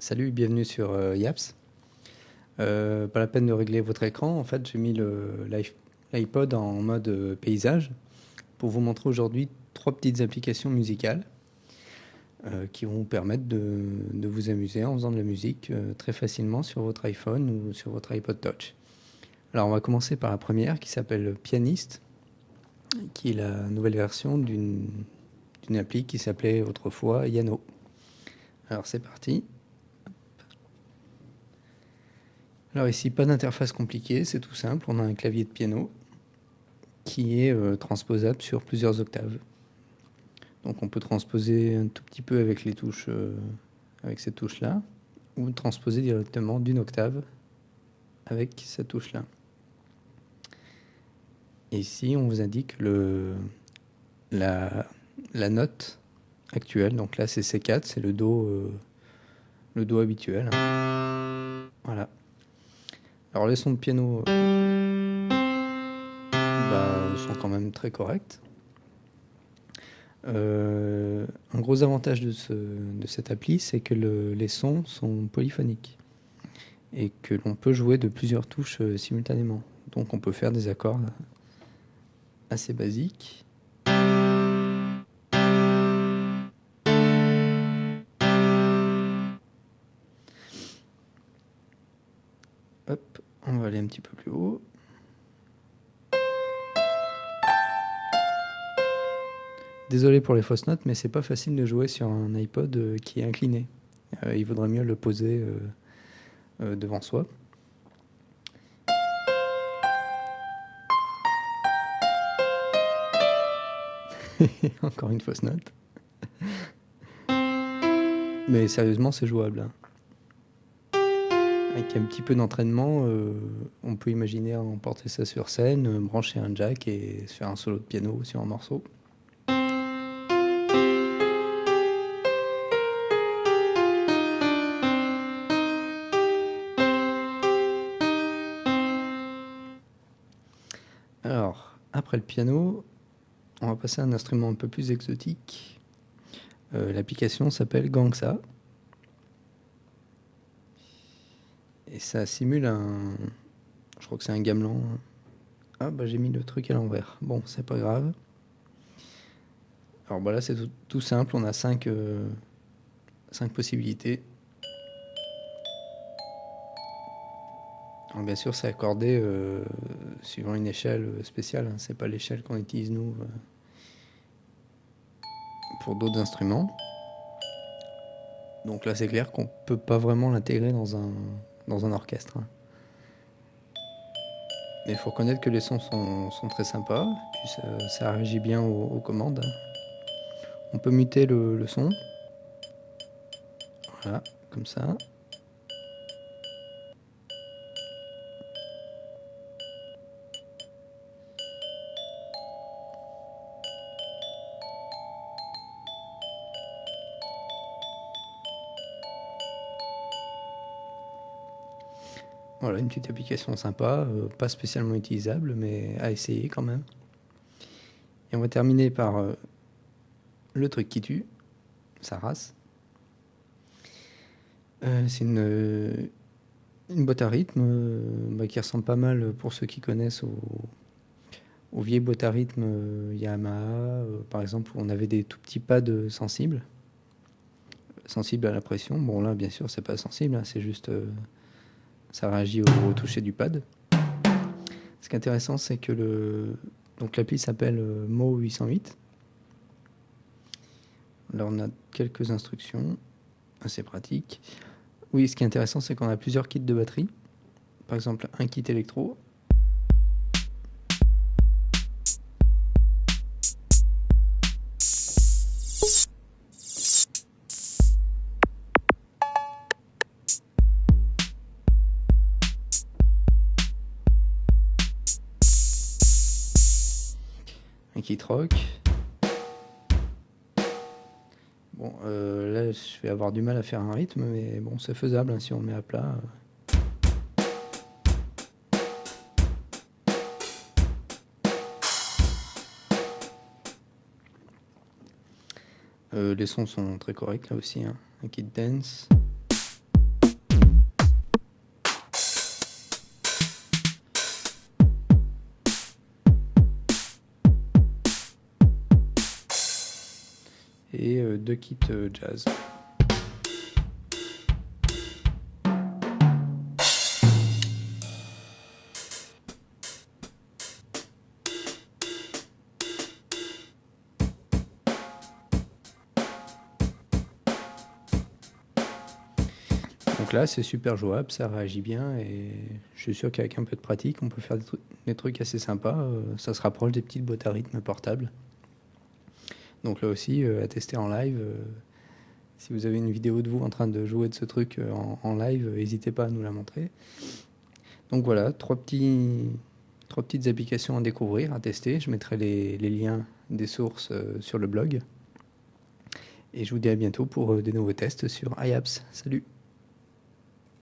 Salut, bienvenue sur Yaps. Pas la peine de régler votre écran. En fait, j'ai mis l'iPod en mode paysage pour vous montrer aujourd'hui trois petites applications musicales qui vont vous permettre de vous amuser en faisant de la musique très facilement sur votre iPhone ou sur votre iPod Touch. Alors, on va commencer par la première qui s'appelle Pianist, qui est la nouvelle version d'une appli qui s'appelait autrefois Yano. Alors, c'est parti. Alors ici, pas d'interface compliquée, c'est tout simple. On a un clavier de piano qui est transposable sur plusieurs octaves. Donc on peut transposer un tout petit peu avec les touches, avec ces touches-là, ou transposer directement d'une octave avec cette touche-là. Et ici, on vous indique la note actuelle. Donc là, c'est C4, c'est le do habituel. Voilà. Alors les sons de piano sont quand même très corrects. Un gros avantage de cette appli, c'est que les sons sont polyphoniques et que l'on peut jouer de plusieurs touches simultanément. Donc on peut faire des accords assez basiques. Hop, on va aller un petit peu plus haut. Désolé pour les fausses notes, mais c'est pas facile de jouer sur un iPod qui est incliné. Il vaudrait mieux le poser devant soi. Encore une fausse note. Mais sérieusement, c'est jouable, hein. Avec un petit peu d'entraînement, on peut imaginer emporter ça sur scène, brancher un jack et se faire un solo de piano sur un morceau. Alors, après le piano, on va passer à un instrument un peu plus exotique. L'application s'appelle Gangsa. Et ça simule un... Je crois que c'est un gamelan. Ah bah j'ai mis le truc à l'envers. Bon, c'est pas grave. Alors bah là c'est tout simple, on a 5 possibilités. Alors bien sûr c'est accordé suivant une échelle spéciale, hein. C'est pas l'échelle qu'on utilise nous pour d'autres instruments. Donc là c'est clair qu'on peut pas vraiment l'intégrer dans un orchestre, hein. Mais il faut reconnaître que les sons sont très sympas, puis ça réagit bien aux commandes. On peut muter le son. Voilà, comme ça. Voilà, une petite application sympa, pas spécialement utilisable, mais à essayer quand même. Et on va terminer par le truc qui tue, sa race. C'est une boîte à rythme qui ressemble pas mal, pour ceux qui connaissent, aux vieilles boîtes à rythme Yamaha, par exemple, où on avait des tout petits pads sensibles à la pression. Bon là, bien sûr, c'est pas sensible, hein, c'est juste... ça réagit au toucher du pad. Ce qui est intéressant, c'est que donc l'appli s'appelle Mo 808. Là, on a quelques instructions assez pratiques. Oui, ce qui est intéressant, c'est qu'on a plusieurs kits de batterie. Par exemple, un kit électro. Un kit rock. Bon, là, je vais avoir du mal à faire un rythme, mais bon, c'est faisable, hein, si on met à plat. Les sons sont très corrects là aussi, hein. Un kit dance. et 2 kits jazz. Donc là, c'est super jouable, ça réagit bien et je suis sûr qu'avec un peu de pratique, on peut faire des trucs assez sympas. Ça se rapproche des petites boîtes à rythme portables. Donc là aussi, à tester en live. Si vous avez une vidéo de vous en train de jouer de ce truc en live, n'hésitez pas à nous la montrer. Donc voilà, trois petites applications à découvrir, à tester. Je mettrai les liens des sources sur le blog. Et je vous dis à bientôt pour des nouveaux tests sur iApps. Salut!